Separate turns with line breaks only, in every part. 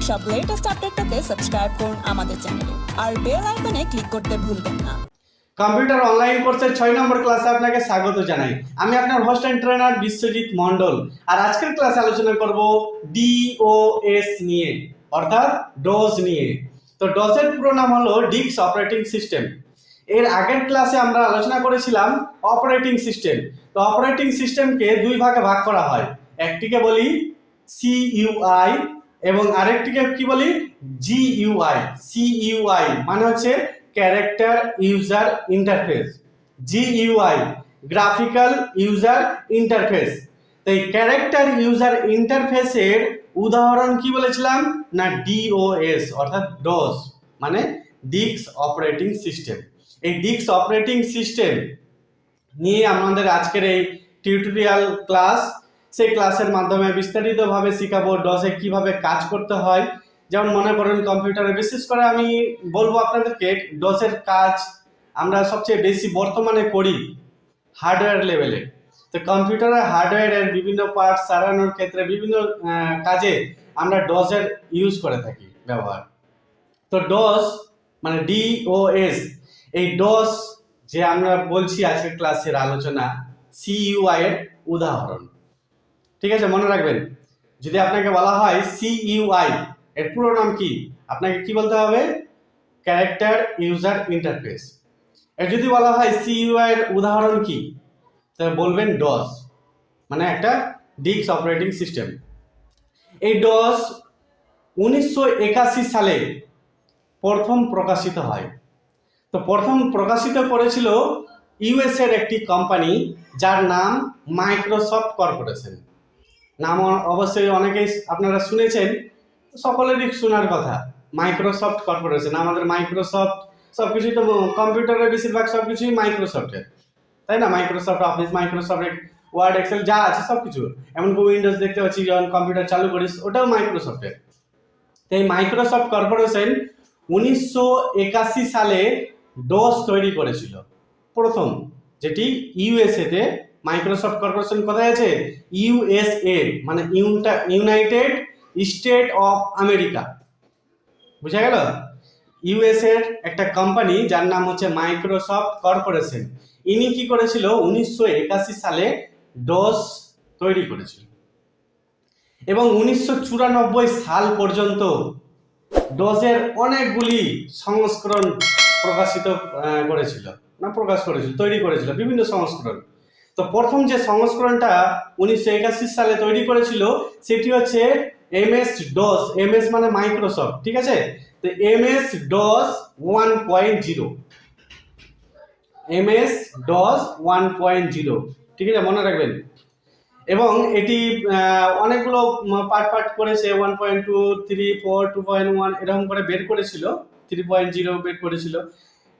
সব latest update পেতে subscribe করুন আমাদের চ্যানেলে আর বেল আইকনে ক্লিক করতে ভুলবেন না।
কম্পিউটার অনলাইন কোর্সের 6 নম্বর ক্লাসে আপনাকে স্বাগত জানাই। আমি আপনার host and trainer Biswajit Mondal. আর আজকের ক্লাসে আলোচনা করব DOS নিয়ে, অর্থাৎ ডোজ নিয়ে। তো ডোজের পুরো নাম হলো ডিস্ক অপারেটিং সিস্টেম। এর আগের ক্লাসে আমরা আলোচনা করেছিলাম অপারেটিং সিস্টেম। তো অপারেটিং সিস্টেমকে দুই ভাগে ভাগ করা হয়। একটিকে বলি CUI এবং আরেকটিকে কি বলি GUI। CUI মানে হচ্ছে character user interface, GUI graphical user interface. তো এই ক্যারেক্টার ইউজার ইন্টারফেসের উদাহরণ কি বলেছিলাম না DOS, অর্থাৎ ডোজ মানে ডিস্ক অপারেটিং সিস্টেম। এই ডিস্ক অপারেটিং সিস্টেম নিয়ে আমাদের আজকের এই টিউটোরিয়াল ক্লাস। সেই ক্লাসের মাধ্যমে বিস্তারিতভাবে শিখাবো ডোজে কিভাবে কাজ করতে হয়। যেমন মনে করেন কম্পিউটারে বিশেষ করে আমি বলবো আপনাদেরকে ডোজের কাজ আমরা সবচেয়ে বেশি বর্তমানে করি হার্ডওয়্যার লেভেলে। তো কম্পিউটারের হার্ডওয়্যারের বিভিন্ন পার্টস সারানোর ক্ষেত্রে বিভিন্ন কাজে আমরা ডোজের ইউজ করে থাকি, ব্যবহার। তো ডোজ মানে DOS, এই ডোজ যে আমরা বলছি আজকের ক্লাসের আলোচনা CUI এর উদাহরণ। ঠিক আছে, মনে রাখবেন যদি আপনাকে বলা হয় CUI এর পুরো নাম কি, আপনাকে কি বলতে হবে ক্যারেক্টার ইউজার ইন্টারফেস। এর যদি বলা হয় CUI এর উদাহরণ কি, তাহলে বলবেন ডোজ মানে একটা ডিস্ক অপারেটিং সিস্টেম। এই ডোজ 1981 সালে প্রথম প্রকাশিত হয়। তো প্রথম প্রকাশিত করেছিল US এর একটি কোম্পানি যার নাম মাইক্রোসফট কর্পোরেশন। নাম অবশ্যই অনেকেই আপনারা শুনেছেন, সকলেরই শোনার কথা মাইক্রোসফট কর্পোরেশন। আমাদের মাইক্রোসফট সবকিছুই তো কম্পিউটারের বেশিরভাগ সবকিছুই মাইক্রোসফটের, তাই না? Microsoft office, Microsoft word, excel যা আছে সবকিছু, এমনকি উইন্ডোজ দেখতে পাচ্ছি যখন কম্পিউটার চালু করিস ওটাও মাইক্রোসফটের। তো এই মাইক্রোসফট কর্পোরেশন 1981 সালে ডোজ তৈরি করেছিল প্রথম, যেটি USA তে। মাইক্রোসফট কর্পোরেশন কোথায় আছে? USA মানে ইউনাইটেড স্টেট অফ আমেরিকা, বুঝা গেল? US এর একটা কোম্পানি যার নাম হচ্ছে মাইক্রোসফট কর্পোরেশন। ইনি কি করেছিল 1981 সালে ডোজ তৈরি করেছিল এবং 1994 সাল পর্যন্ত ডোজের অনেকগুলি সংস্করণ তৈরি করেছিল বিভিন্ন সংস্করণ। তো প্রথম যে সংস্করণটা 1981 সালে তৈরি করেছিল সেটি হচ্ছে MS ডোজ। MS মানে মাইক্রোসফট, ঠিক আছে? তো MS ডোজ 1.0, MS ডোজ 1.0, ঠিক আছে, মনে রাখবেন। এবং এটি অনেকগুলো পার্ট করেছে, 1.2, 3, 4, 2.1 এরকম করে বের করেছিল, 3.0 বের করেছিল।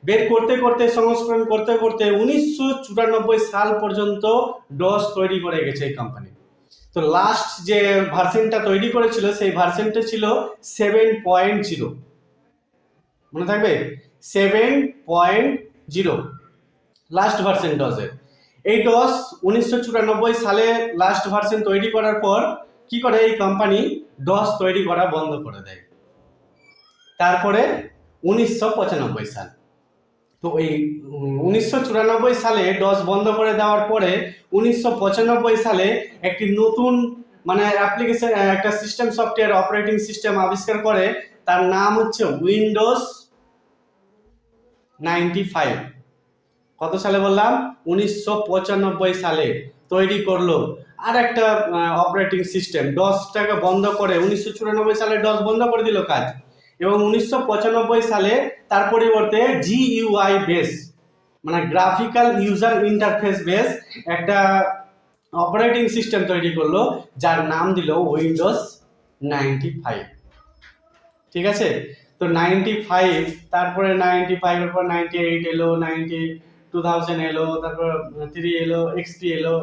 বের করতে করতে সংস্করণ করতে করতে 1994 সাল পর্যন্ত ডোজ তৈরি করে গেছে এই কোম্পানি। তো লাস্ট যে ভার্সনটা তৈরি করেছিল সেই ভার্সনটা ছিল 7.0, মনে থাকবে 7.0 লাস্ট ভার্সন ডোজের। এই ডোজ 1994 সালে লাস্ট ভার্সন তৈরি করার পর কি করে এই কোম্পানি ডোজ তৈরি করা বন্ধ করে দেয়। তারপরে 1995 সাল, তো এই 1994 সালে ডোজ বন্ধ করে দেওয়ার পরে 1995 সালে একটি নতুন মানে অ্যাপ্লিকেশন, একটা সিস্টেম সফটওয়্যার অপারেটিং সিস্টেম আবিষ্কার করে, তার নাম হচ্ছে উইন্ডোজ 95। কত সালে বললাম? 1995 সালে তৈরি করলো আর একটা অপারেটিং সিস্টেম। ডসটাকে বন্ধ করে 1994 সালে ডস বন্ধ করে দিল কাজ, এবং 1995 সালে তার পরিবর্তে GUI বেস মানে গ্রাফিক্যাল ইউজার ইন্টারফেস বেস একটা অপারেটিং সিস্টেম তৈরি করলো যার নাম দিল উইন্ডোজ 95, ঠিক আছে? তো 95, তারপরে 95 এর পর 98 এলো, 2000 এলো, তারপর 3 এলো, XP এলো,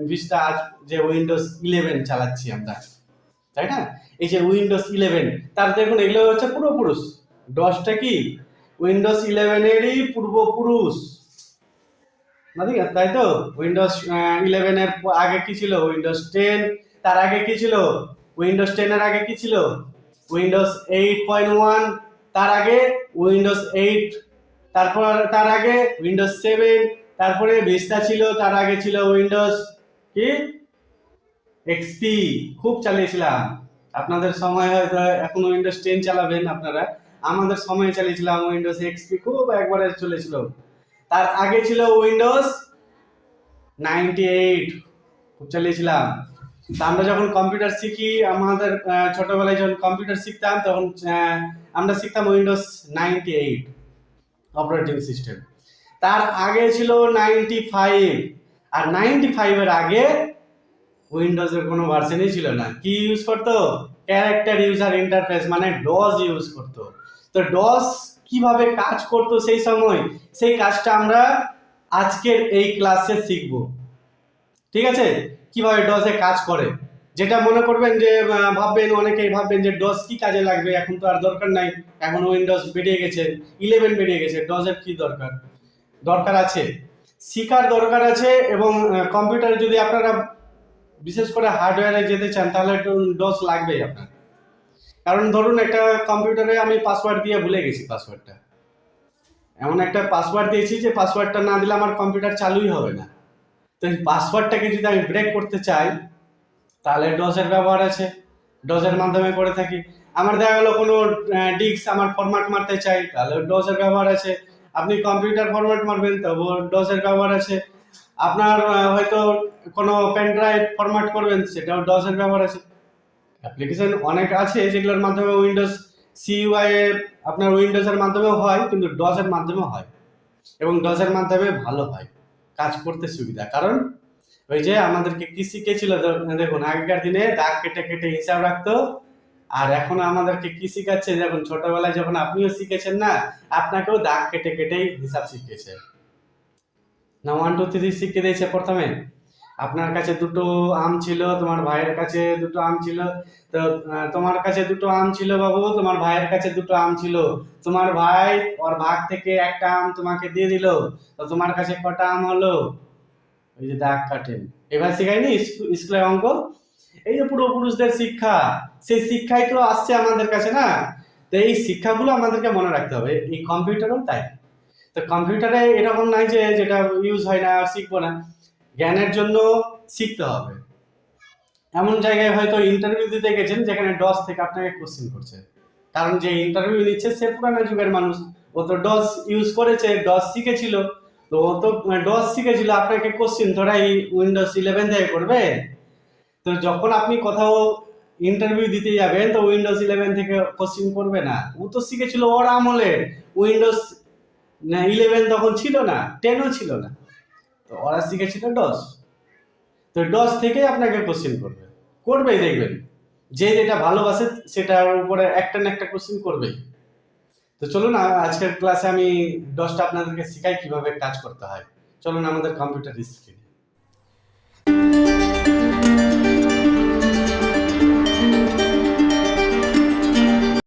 ভিস্টা, আজ যে উইন্ডোজ 11 চালাচ্ছি আমরা, তাই না? এই যে উইন্ডোজ 11, তার দেখুন এগুলো হচ্ছে পূর্বপুরুষ। ডসটা কি উইন্ডোজ 11 এরই পূর্বপুরুষ, না? ঠিক আছে, তাই তো? উইন্ডোজ 11 এর আগে কি ছিল? উইন্ডোজ 10। তার আগে কি ছিল? উইন্ডোজ 10 এর আগে কি ছিল? উইন্ডোজ 8.1, তার আগে উইন্ডোজ 8, তারপর তার আগে উইন্ডোজ 7, তারপরে ভিস্তা ছিল, তার আগে ছিল উইন্ডোজ কি এক্সপি, খুব চালিয়েছিলাম। আপনাদের সময় হয়তো এখন উইন্ডোজ 10 চালাবেন আপনারা, আমাদের সময় চালিয়েছিলাম উইন্ডোজ এক্সপি, খুব একবারে চলেছিল। তার আগে ছিল উইন্ডোজ 98, খুব চালিয়েছিলাম। তা আমরা যখন কম্পিউটার শিখি, আমাদের ছোটবেলায় যখন কম্পিউটার শিখতাম তখন আমরা শিখতাম উইন্ডোজ 98 অপারেটিং সিস্টেম। তার আগে ছিল 95, আর 95 এর আগে উইন্ডোজের কোনো ভার্সনই ছিল না। কি ইউজ করতো? ক্যারেক্টার ইউজার ইন্টারফেস, মানে ডস ইউজ করতো। তো ডস কিভাবে কাজ করতো সেই সময়, সেই কাজটা আমরা আজকের এই ক্লাসে শিখবো। ঠিক আছে, কিভাবে ডসে কাজ করে, যেটা মনে করবেন যে ভাববেন, অনেকেই ভাববেন যে ডস কি কাজে লাগবে, এখন তো আর দরকার নাই, এখন উইন্ডোজ বেরিয়ে গেছে, 11 বেরিয়ে গেছে, ডসের কি দরকার? দরকার আছে, শিখার দরকার আছে। এবং কম্পিউটারে যদি আপনারা বিশেষ করে হার্ডওয়্যারে যেতে চান তাহলে একটু ডস লাগবেই আপনার। কারণ ধরুন একটা কম্পিউটারে আমি পাসওয়ার্ড দিয়ে ভুলে গেছি, পাসওয়ার্ডটা এমন একটা পাসওয়ার্ড দিয়েছি যে পাসওয়ার্ডটা না দিলে আমার কম্পিউটার চালুই হবে না। তো এই পাসওয়ার্ডটাকে যদি আমি ব্রেক করতে চাই তাহলে ডসের ব্যবহার আছে, ডসের মাধ্যমে করে থাকি। আমার দেখা গেলো কোনো ডিস্ক আমার ফরম্যাট মারতে চাই, তাহলে ডসের ব্যবহার আছে। আপনি কম্পিউটার ফরম্যাট মারবেন তবু ডসের ব্যবহার আছে। আপনার হয়তো কোনো পেন ড্রাইভ ফরম্যাট করবেন, সেটাও ডসের ব্যবহার আছে। অ্যাপ্লিকেশন অনেক আছে যেগুলোর মাধ্যমে উইন্ডোজ সিইউআই আপনার উইন্ডোজের মাধ্যমেও হয়, কিন্তু ডসের মাধ্যমেও হয়, এবং ডসের মাধ্যমে ভালো হয়, কাজ করতে সুবিধা। কারণ ওই যে আমাদেরকে কি শিখেছিল, দেখুন আগেকার দিনে দাগ কেটে কেটে হিসাব রাখতো, আর এখন আমাদেরকে কি শিখাচ্ছে, দেখুন ছোটবেলায় যখন আপনিও শিখেছেন না, আপনাকেও দাগ কেটে কেটেই হিসাব শিখিয়েছে না, 1 2 3 শিখে দিয়েছে। প্রথমে আপনার কাছে দুটো আম ছিল, তোমার ভাইয়ের কাছে দুটো আম ছিল, তো তোমার কাছে দুটো আম ছিল বাবু, তোমার ভাইয়ের কাছে দুটো আম ছিল, তোমার ভাই ওর ভাগ থেকে একটা আম তোমাকে দিয়ে দিল, তো তোমার কাছে কটা আম হলো? ওই যে দাগ কাটেন, এবার শেখায়নি স্কুলের অঙ্ক? এই যে পূর্বপুরুষদের শিক্ষা, সেই শিক্ষাই তো আসছে আমাদের কাছে না। তো এই শিক্ষাগুলো আমাদেরকে মনে রাখতে হবে, এই কম্পিউটারও তাই। তো কম্পিউটারে এরকম নাই যে যেটা ইউজ হয় না শিখবো না, জ্ঞানের জন্য শিখতে হবে। এমন জায়গায় হয়তো ইন্টারভিউ দিতে গেছেন যেখানে ডস থেকে আপনাকে কোশ্চেন করছে, কারণ যে ইন্টারভিউ নিচ্ছে সে পুরানো যুগের মানুষ, ও তো ডস ইউজ করেছে, ডস শিখেছিল, তো ও তো ডস শিখেছিল, আপনাকে কোশ্চেন ধরাই উইন্ডোজ 11 থেকে করবে? তো যখন আপনি কোথাও ইন্টারভিউ দিতে যাবেন তো উইন্ডোজ 11 থেকে কোশ্চেন করবে না, ও তো শিখেছিল ওর আমলে, উইন্ডোজ 11 তখন ছিল না, 10ও ছিল না, তো ওরা শিখেছিল ডস। তো ডস থেকে আপনাকে কোশ্চেন করবে, করবেই, দেখবেন যে যেটা ভালোবাসে সেটার উপরে একটা না একটা কোশ্চেন করবেই। তো চলুন আজকের ক্লাসে আমি ডসটা আপনাদেরকে শেখাই কিভাবে কাজ করতে হয়। চলুন আমাদের কম্পিউটার স্ক্রিনে।